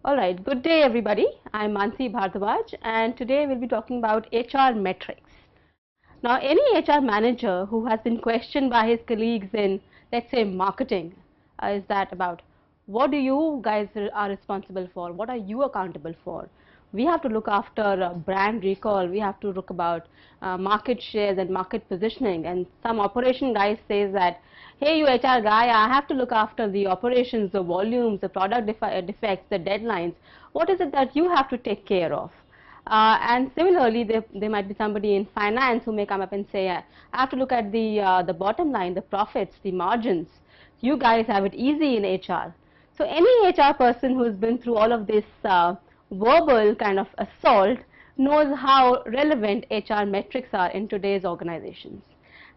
Alright, good day everybody. I'm Mansi Bhardwaj and today we'll be talking about HR metrics. Now, any HR manager who has been questioned by his colleagues in, let's say, marketing, is that about what do you guys are responsible for? What are you accountable for? We have to look after brand recall. We have to look about market shares and market positioning. And some operation guy says that, hey, you HR guy, I have to look after the operations, the volumes, the product defects, the deadlines. What is it that you have to take care of? And similarly, there might be somebody in finance who may come up and say, I have to look at the bottom line, the profits, the margins. You guys have it easy in HR. So any HR person who's been through all of this verbal kind of assault knows how relevant HR metrics are in today's organizations.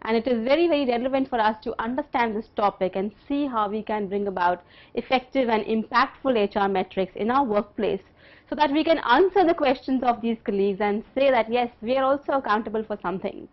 And it is very, very relevant for us to understand this topic and see how we can bring about effective and impactful HR metrics in our workplace so that we can answer the questions of these colleagues and say that yes, we are also accountable for something.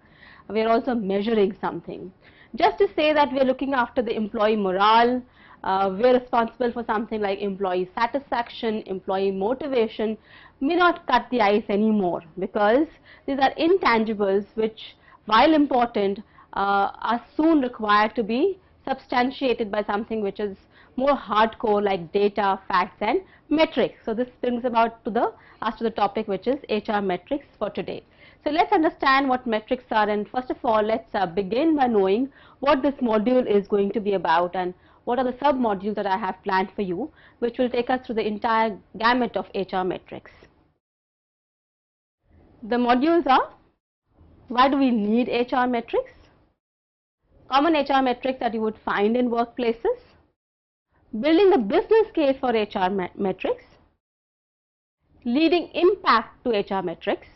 We are also measuring something. Just to say that we are looking after the employee morale, we are responsible for something like employee satisfaction, employee motivation may not cut the ice anymore, because these are intangibles which, while important, are soon required to be substantiated by something which is more hardcore like data, facts and metrics. So this brings about to us to the topic which is HR metrics for today. So let's understand what metrics are, and first of all let's begin by knowing what this module is going to be about and what are the sub modules that I have planned for you, which will take us through the entire gamut of HR metrics. The modules are: why do we need HR metrics? Common HR metrics that you would find in workplaces, building the business case for HR metrics, leading impact to HR metrics,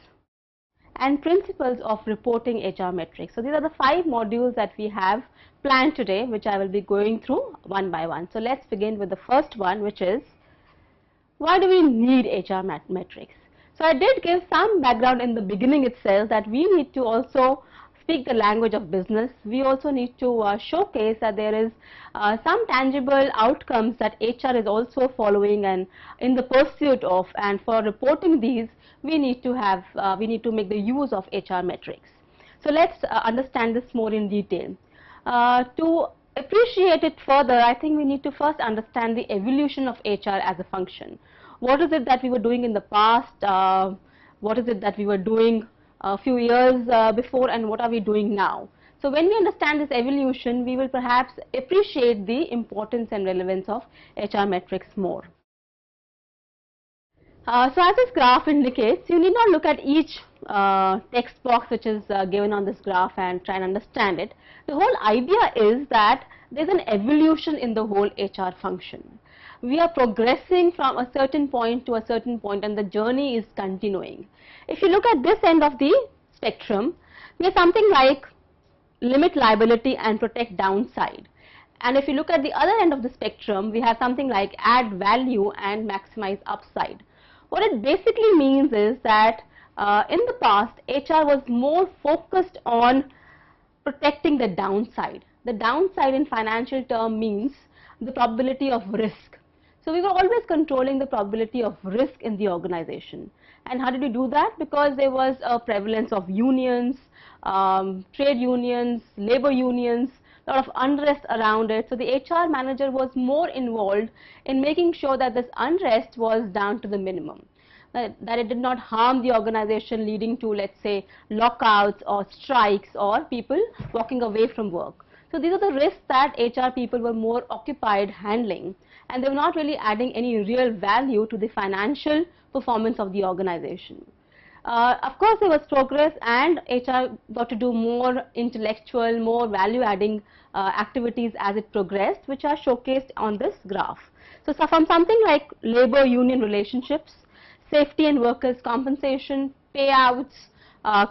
and principles of reporting HR metrics. So these are the 5 modules that we have planned today, which I will be going through one by one. So let's begin with the first one, which is why do we need HR metrics? So I did give some background in the beginning itself that we need to also speak the language of business. We also need to showcase that there is some tangible outcomes that HR is also following and in the pursuit of, and for reporting these we need to make the use of HR metrics. So let's understand this more in detail. To appreciate it further, I think we need to first understand the evolution of HR as a function. What is it that we were doing in the past? What is it that we were doing a few years before, and what are we doing now? So when we understand this evolution, we will perhaps appreciate the importance and relevance of HR metrics more. So as this graph indicates, you need not look at each text box which is given on this graph and try and understand it. The whole idea is that there's an evolution in the whole HR function. We are progressing from a certain point to a certain point, and the journey is continuing. If you look at this end of the spectrum, we have something like limit liability and protect downside. And if you look at the other end of the spectrum, we have something like add value and maximize upside. What it basically means is that in the past, HR was more focused on protecting the downside. The downside in financial term means the probability of risk. So we were always controlling the probability of risk in the organization. And how did we do that? Because there was a prevalence of unions, trade unions, labor unions, a lot of unrest around it. So the HR manager was more involved in making sure that this unrest was down to the minimum, that it did not harm the organization, leading to, let's say, lockouts or strikes or people walking away from work. So these are the risks that HR people were more occupied handling, and they were not really adding any real value to the financial performance of the organization. Of course, there was progress, and HR got to do more intellectual, more value-adding activities as it progressed, which are showcased on this graph. So from something like labor-union relationships, safety and workers' compensation, payouts,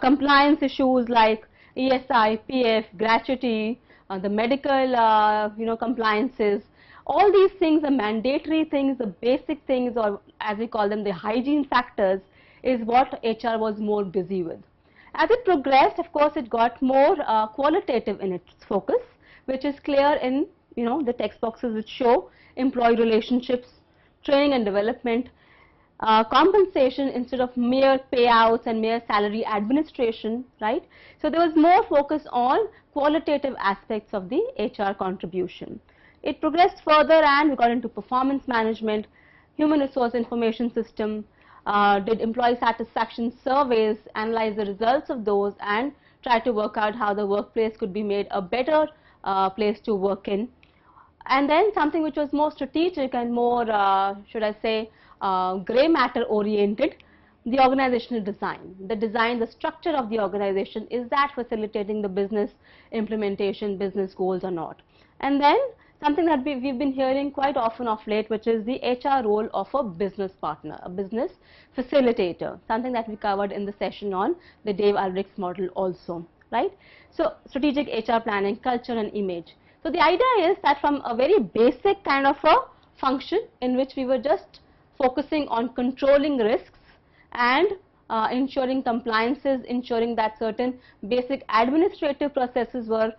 compliance issues like ESI, PF, gratuity, the medical compliances, all these things, the mandatory things, the basic things, or as we call them, the hygiene factors, is what HR was more busy with. As it progressed, of course, it got more qualitative in its focus, which is clear in the text boxes which show employee relationships, training and development, compensation instead of mere payouts and mere salary administration, right? So there was more focus on qualitative aspects of the HR contribution. It progressed further and we got into performance management, human resource information system, did employee satisfaction surveys, analyze the results of those and try to work out how the workplace could be made a better place to work in. And then something which was more strategic and more, should I say, gray matter oriented, the organizational design. The design, the structure of the organization, is that facilitating the business implementation, business goals or not? And then something that we've been hearing quite often of late, which is the HR role of a business partner, a business facilitator, something that we covered in the session on the Dave Ulrich's model also, right? So strategic HR planning, culture and image. So the idea is that from a very basic kind of a function in which we were just focusing on controlling risks and ensuring compliances, ensuring that certain basic administrative processes were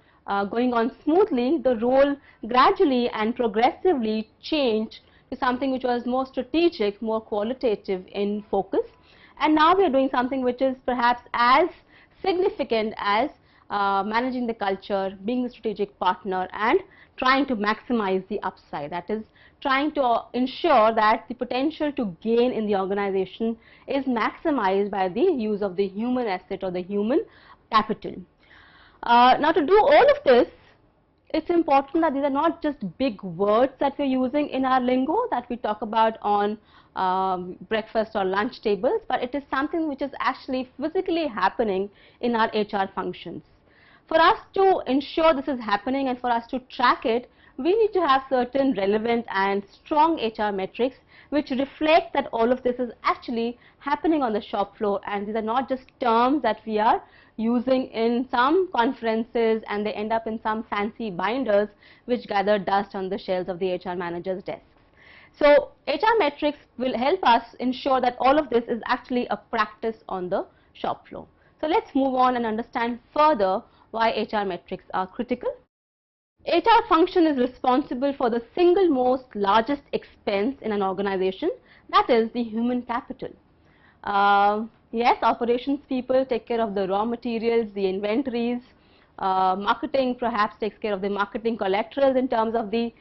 going on smoothly, the role gradually and progressively changed to something which was more strategic, more qualitative in focus. And now we are doing something which is perhaps as significant as managing the culture, being the strategic partner and trying to maximize the upside. That is, trying to ensure that the potential to gain in the organization is maximized by the use of the human asset or the human capital. Now to do all of this, it's important that these are not just big words that we're using in our lingo that we talk about on breakfast or lunch tables, but it is something which is actually physically happening in our HR functions. For us to ensure this is happening and for us to track it, we need to have certain relevant and strong HR metrics which reflect that all of this is actually happening on the shop floor, and these are not just terms that we are using in some conferences and they end up in some fancy binders which gather dust on the shelves of the HR manager's desks. So HR metrics will help us ensure that all of this is actually a practice on the shop floor. So let's move on and understand further why HR metrics are critical. HR function is responsible for the single most largest expense in an organization, that is the human capital. Yes, operations people take care of the raw materials, the inventories, marketing perhaps takes care of the marketing collaterals in terms of the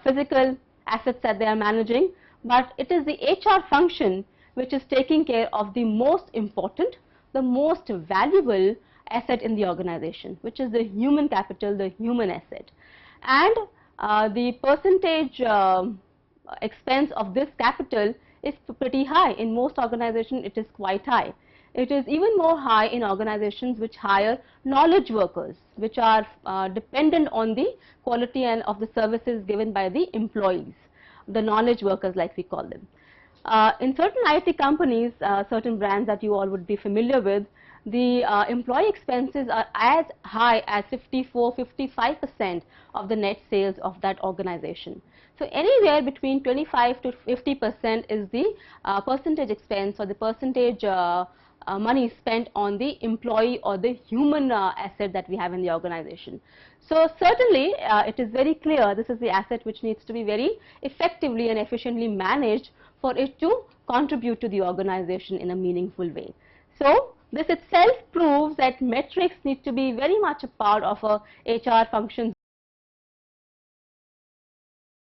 physical assets that they are managing, but it is the HR function which is taking care of the most important, the most valuable asset in the organization, which is the human capital, the human asset. And the percentage expense of this capital is pretty high. In most organizations it is quite high. It is even more high in organizations which hire knowledge workers, which are dependent on the quality and of the services given by the employees, the knowledge workers like we call them. In certain IT companies, certain brands that you all would be familiar with, the employee expenses are as high as 54–55% of the net sales of that organization. So anywhere between 25 to 50% is the percentage expense or the percentage money spent on the employee or the human asset that we have in the organization. So certainly it is very clear this is the asset which needs to be very effectively and efficiently managed for it to contribute to the organization in a meaningful way. So this itself proves that metrics need to be very much a part of a HR function